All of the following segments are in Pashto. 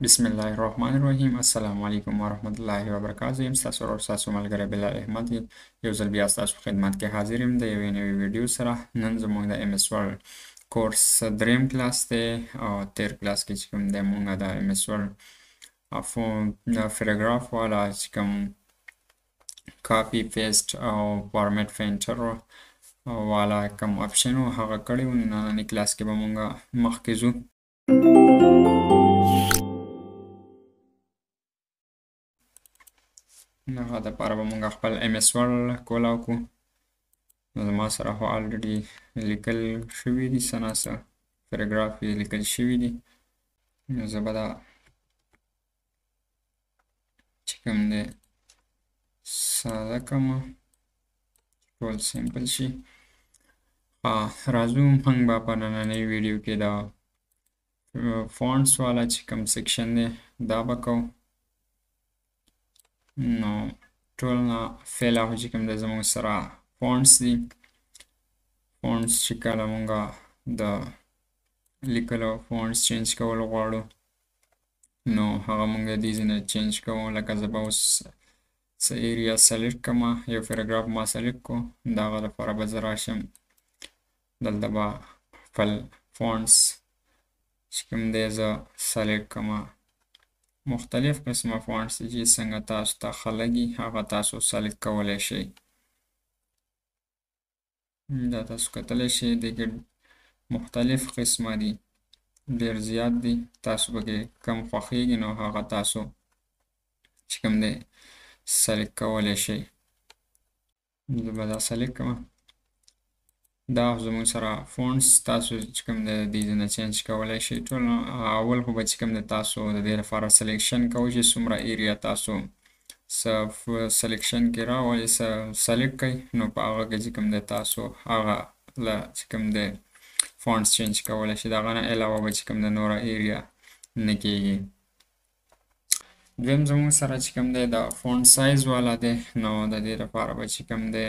بسم الله الرحمن الرحیم. السلام علیکم ورحمت الله وبرکاته. یم ستاسو ورور ستاسو ملګری بلال احمد یو ځل بیا ستاسو په خدمت کې حاضر یم د یوې نوې ویډیو سره. نن زموږ د ام اس ورلډ کورس دریم کلاس دی او تیر کلاس کې چې کوم دی موږ د ام اس ورلډ پیراګراف والا چې کوم کاپی پیسټ او فارمیټ فینټر والا کوم اپشن و هغه کړی و. نننی کلاس کې به موږ مخکې ځو. هغه دپاره به موږ خپل ام اس ورلډ کولاو کړو. نو زما سره خو الریډي لیکل شوي دي، څه ناڅه پیراګراف یې لیکل شوي دي. نو زه به دا چې کوم دی ساده کړمه ټول سیمپل شي. راځو موږ به په نننۍ ویډیو کې دا فونټس والا چې کوم سیکشن دی دا به کوو. نو ټول نه فعلا خو چې کوم دی زموږ سره فونټس دي. فونټس چې کله موږ د لیکلو فونټس چینج کول غواړو نو هغه موږ د دې ځینې چینج کوو. لکه زه به اوس څه ایریا سلیکټ کړمه، یو پیراګراف ما سلیکټ کړو، د هغه لپاره به زه راشم دلته به خپل فونټس چې کوم دی زه سلیکټ کړمه. مختلف قسمه فونټس دي چې څنګه تاسو ته ښه لګي هغه تاسو سلیکټ کولی شئ. دا تاسو کتلی شئ دې کې مختلف قسمه دي، ډېر زیات دي. تاسو پکې کم خوښیږي نو هغه تاسو چې کوم دی سلیکټ کولی شئ. زه به دا سلیکټ کړم. دا زموږ سره فونټس تاسو چې کوم دی د دې ځای نه چینج کولی شئ. ټول اول خو به چې کوم دی تاسو د دې لپاره سلیکشن کوئ چې څومره ایریا تاسو سلیکشن کې راولئ، سلیکټ کړئ. نو په هغه کې چې کوم دی تاسو هغه له چې کوم دی فونټس چینج کولی شئ. د هغه نه علاوه به چې کوم دی نوره ایریا نه کېږي. دویم زموږ سره چې کوم دی د فونټ سایز والا دی. نو د دې لپاره به چې کوم دی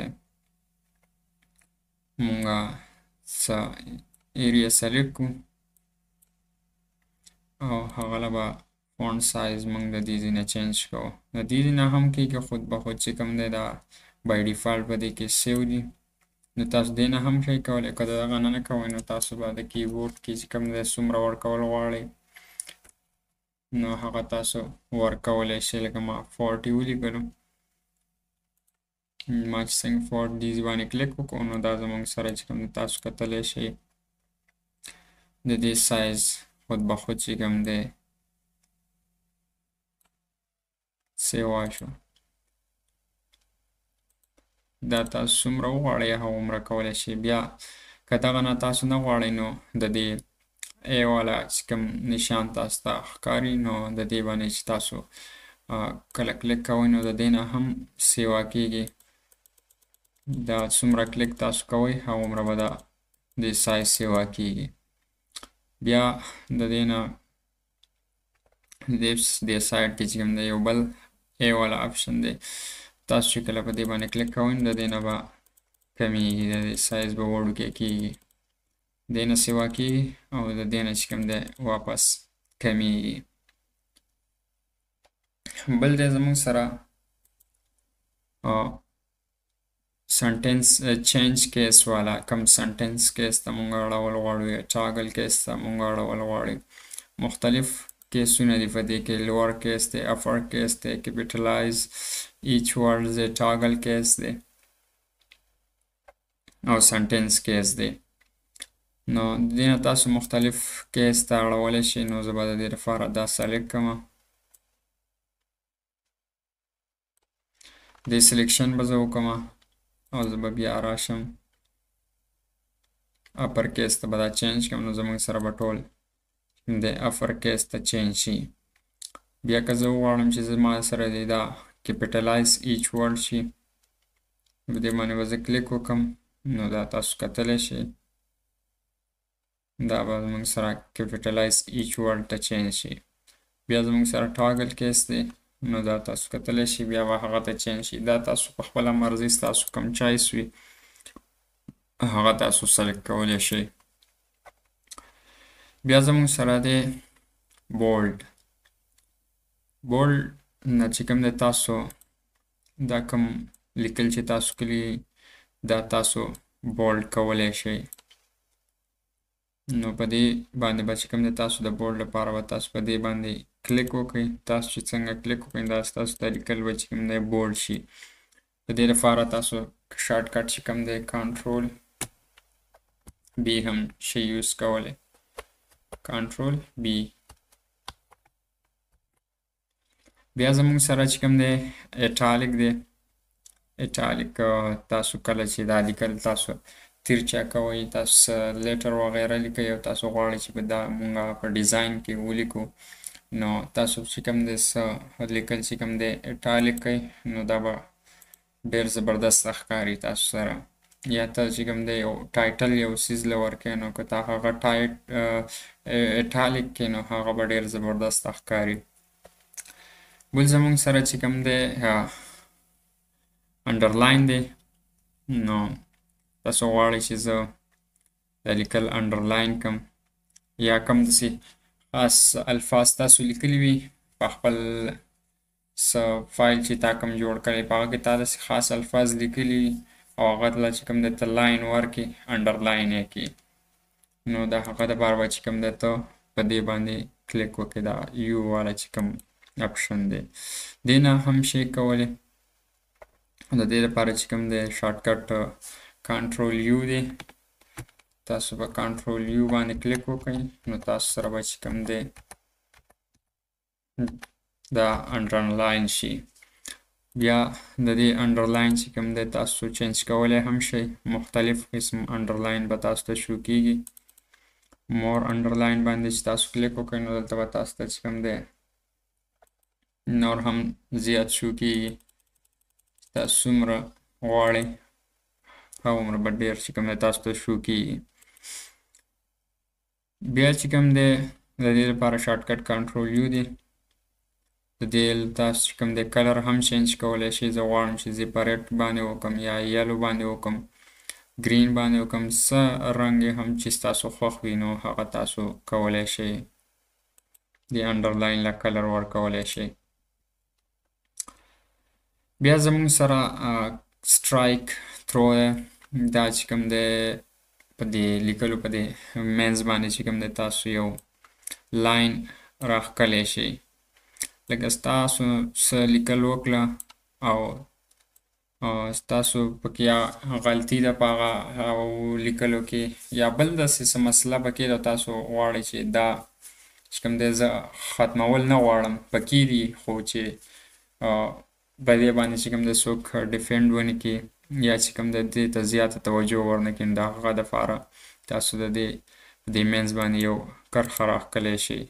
مونږه څه ایریا سلیکټ کړو او هغه له به فونټ سایز مونږ د دې ځای نه چینج کوو. د دې ځای نه هم کېږي خود به خود چې کوم دی دا بای ډیفالټ په دې کې سیو دي. نو تاسو دې نه هم شئ کولی. که د هغه نه کوئ نو تاسو به د کیبورډ کې چې کوم دی څومره ورکول غواړئ نو هغه تاسو ورکولی شئ. لکه ما 40 ولیکلو، ما چې څنګه 40 دې باندې کلیک وکړو نو دا زموږ سره چې کوم تاسو کتلی شئ د دې سایز خود به خود چې کوم دی سیوا شو. دا تاسو څومره وغواړئ هغومره کولی شئ. بیا که دغه نه تاسو نه غواړئ نو د دې ای والا چې کوم نشان تاسو ته ښکاري نو د دې باندې چې تاسو کله کلیک کوئ نو د دې نه هم سیوا کېږي. دا څومره کلیک تاسو کوئ هغومره به د سایز سیوا کېږي. بیا د دې نه دې سایډ کې چې کوم دی یو بل ای والا اپشن دی. تاسو چې کله په دې باندې کلیک کوئ نو د دې نه به کمیږي، د دې سایز به وړوکی کېږي، دې نه سیوا کېږي او د دې نه چې کوم دی واپس کمیږي. بل دی زموږ سره سنټنس چینج کیس والا. کم سنټنس کیس ته مونږ اړول غواړو یا ټاګل کیس ته مونږ اړول غواړو. مختلف کیسونه دي په دې کې. لوور کیس دی، اپر کیس دی، کیپیټلایز ایچ ورډ دی، ټاګل کیس دی او سنټنس کیس دی. نو د دې نه تاسو مختلف کیس ته اړولی شئ. نو زه به د دې لپاره دا سلیکټ کړم. د سلیکشن به زه وکړم او زه به بیا راشم اپر کیس ته به دا چینج کړم. نو زموږ سره به ټول د اپر کیس ته چینج شي. بیا که زه وغواړم چې زما سره دی دا کیپیټلایز ایچ ورډ شي په دې باندې به زه کلیک وکړم نو دا تاسو کتلی شئ دا به زموږ سره کیپیټلایز ایچ ورډ ته چینج شي. بیا زموږ سره ټاګل کیس دی نو دا تاسو کتلی شئ بیا به هغه ته چینج شي. دا تاسو په خپله مرضي ستاسو کوم چایس وي هغه تاسو سلیکټ کولی شئ. بیا زموږ سره دی بولډ. بولډ نه چې کوم دی تاسو دا کوم لیکل چې تاسو کلی دا تاسو بولډ کولی شئ. نو په دې باندې به چې کوم دی تاسو د بولډ لپاره به تاسو په دې باندې کلیک وکړئ. تاسو چې څنګه کلیک وکړئ دا ستاسو ته لیکل به چې کوم دی بولډ شي. د دې لپاره تاسو شارټ کټ چې کوم دی کنټرول بي هم شي یوز کولی. کنټرول بي. بیا زموږ سره چې کوم دی ایټالیک دی. ایټالیک تاسو کله چې دا لیکل تاسو تیرچا کوئ، تاسو لیټر وغیره لیکئ او تاسو غواړئ چې په دا مونږ په ډیزاین کې ولیکو، نو تاسو چې کوم دی څه لیکل چې کوم دی ایټالیک کوئ نو دا به ډېر زبردست ښکاري تاسو سره. یا ته چې کوم دی یو ټایټل یو څیز له ورکوې نو که ته هغه ایټالیک کې نو هغه به ډېر زبردست ښکاري. بل زموږ سره چې کوم دی انډرلاین دی. نو تاسو غواړئ چې زه دا لیکل انډرلاین کم یا کم داسې خاص الفاظ تاسو لیکلي وي په خپل فایل چې تا کوم جوړ کړی په هغه کې تا داسې خاص الفاظ لیکلي وي او هغه ته چې کوم دی ته لاین ورکړې انډرلاین یې کړي، نو د هغه دپاره به چې کوم دی ته په دې باندې کلیک وکړې. دا یو والا چې کوم اپشن دی دې نه هم شي کولی. د دې لپاره چې کوم دی شارټ کټ کنټرول یو دی. تاسو په کنټرول یو باندې کلیک وکړئ نو تاسو سره به چې کوم دی دا انډرلاین شي. بیا د دې انډرلاین چې کوم دی تاسو چینج کولی هم شئ. مختلف قسم انډرلاین به تاسو ته شو کیږي. مور انډرلاین باندې چې تاسو کلیک وکړئ نو دلته به تاسو ته چې کوم دی نور هم زیات شو کیږي. تاسو څومره غواړئ هغومره به ډېر چې کوم دی تاسو ته شو کیږي. بیا چې کوم دی د دې لپاره شارټ کټ کنټرول یو دی. د دې تاسو چې کوم دی کلر هم چینج کولی شئ. زه غواړم چې زه په ریډ باندې وکړم یا یلو باندې وکړم، ګرین باندې وکړم، څه رنګ هم چې ستاسو خوښ وي نو هغه تاسو کولی شئ. د انډرلاین له کلر ورکولی شئ. بیا زموږ سره سټرایک تھرو دی. دا چې کوم دی په دې لیکلو په دې مینز باندې چې کوم دی تاسو یو لاین راښکلی شئ. لکه ستاسو څه لیکل وکړه او ستاسو پکې یا غلطي ده په هغه لیکلو کې یا بل داسې څه مسله پکې ده تاسو غواړئ چې دا چې کوم دی زه ختمول نه غواړم، پکې دي خو چې په دې باندې چې کوم دی څوک ډیفینډ ونه کړي یا چې کوم دی دې ته زیاته توجه ورنه کړي، د هغه دپاره تاسو د دې مینځ باندې یو کرښه راښکلی شئ.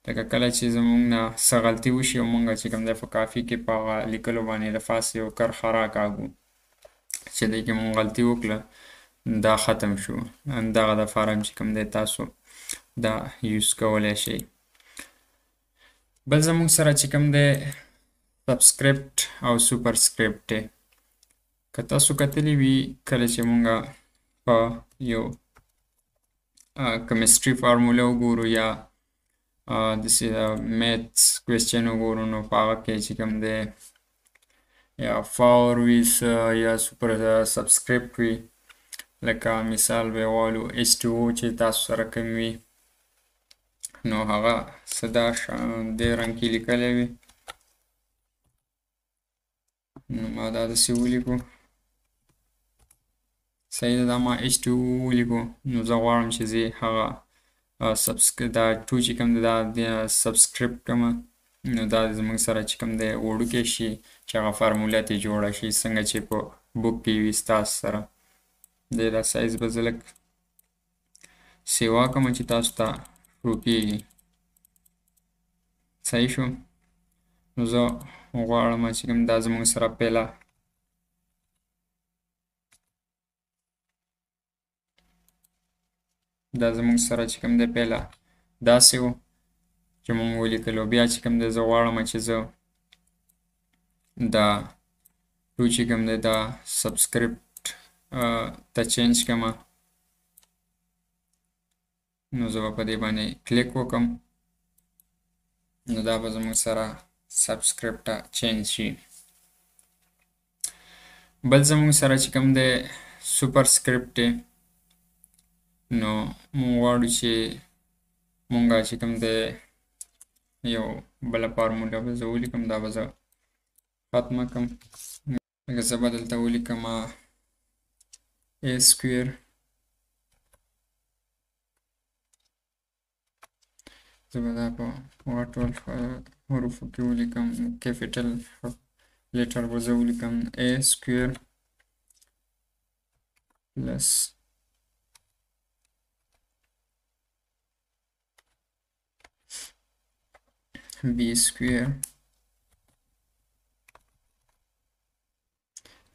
لکه کله چې زموږ نه څه غلطي وشي او مونږ چې کوم دی په کافي کې په هغه لیکلو باندې د پاسه یو کرښه راکاږو چې دې کې مونږ غلطي وکړه دا ختم شو. دغه دپاره هم چې کوم دی تاسو دا یوز کولی شئ. بل زموږ سره چې کوم دی سبسکرپټ او سوپرسکرپټ دی. که تاسو کتلی وي کله چې مونږ په یو کیمستري فارموله وګورو یا داسې میتھس کوېسچن وګورو نو په هغه کې چې کوم دی یا فاور وي یا سبسکرپټ وي. لکه مثال به یې ووایو H2O چې تاسو سره کوم وي نو هغه څه دا دې رنګ کې لیکلی وي نو ما دا داسې ولیکو. صحیح ده، دا ما H2O ولیکو نو زه غواړم چې زه هغه دا ټو چې کوم دی دا سبسکرپټ کړمه نو دا زموږ سره چې کوم دی وړوکی شي چې هغه فارموله ترې جوړه شي څنګه چې په بوک کې وي ستاسو سره. دی دا سایز به زه لږ سیوا کړمه چې تاسو ته شو کېږي. صحیح شو. نو زه غواړم چې کوم دا زموږ سره پیله دا زموږ سره چې کوم دی پیله داسې و چې مونږ ولیکلو. بیا چې کوم دی زه غواړم چې زه دا ټو چې کوم دی دا سبسکرپټ ته چینج کړمه نو زه به په دې باندې کلیک وکړم نو دا به زموږ سره سبسکرپټ ته چینج شي. بل زموږ سره چې کوم دی سوپر سکرپټ دی، نو موږ غواړو چې مونږه چې کوم دی یو بله فارموله به زه ولیکم، دا به زه ختمه کړم. لکه زه به دلته ولیکم a square زه به دا په ټول حروفو کې ولیکم، کیپیټل لیټر به زه ولیکم a square plus b square.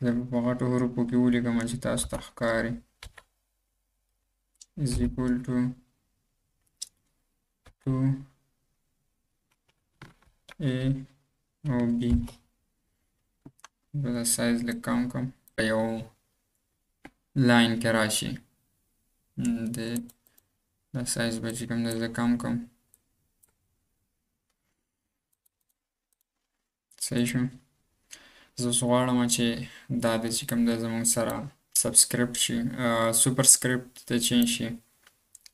زه به په غټو حروفو کې ولیکم چې تاسو ته ښکاري is equal to 2a او b. به دا سایز لږ کم کړم په یو لاین کې راشي، دا سایز به چې کوم دی زه کم کړم. صحیح شو. زه اوس غواړم چې دا د چې کوم دی زموږ سره سبسکرپټ شي، سوپر سکرپټ ته چینج شي.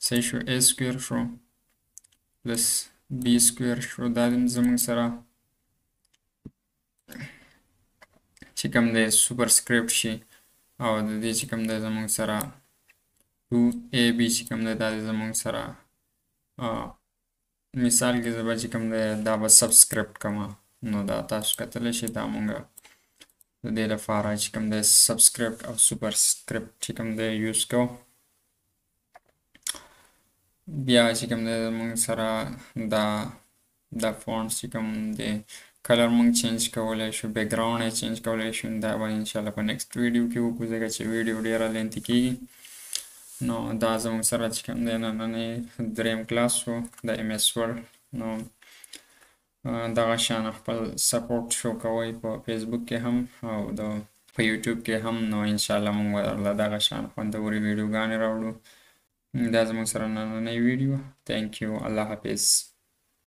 صحیح شو. a سکویر شو پلس b سکویر شو، دا زموږ سره چې کوم دی سوپر سکرپټ شي، او د دې چې کوم دی زموږ سره 2ab چې کوم دی دا زموږ سره مثال کې زه به چې کوم دی دا به سبسکرپټ کومه، نو دا تاسو کتلی شئ دا مونږه د دې لپاره چې کوم دی سبسکرپټ او سوپر سکرپټ چې کوم دی یوز کوو. بیا چې کوم دی مونږ سره دا فونټ چې کوم دی کلر مونږ چینج کولی شو، بیک ګراوند یې چینج کولی شو. دا به انشاءالله په نیکسټ ویډیو کې وکړو ځکه چې ویډیو ډېره لینتي کېږي. نو دا زموږ سره چې کوم دی نننی دریم کلاس و د ایم ایس ورډ. نو دغه شان خپل سپورټ شو کوئ په فیسبوک کې هم او په یوټیوب کې هم. نو انشاءالله موږ به درله دغه شان خوندورې ویډیوګانې راوړو. دا زموږ سره نننی ویډیو. تھینک یو. الله حافظ.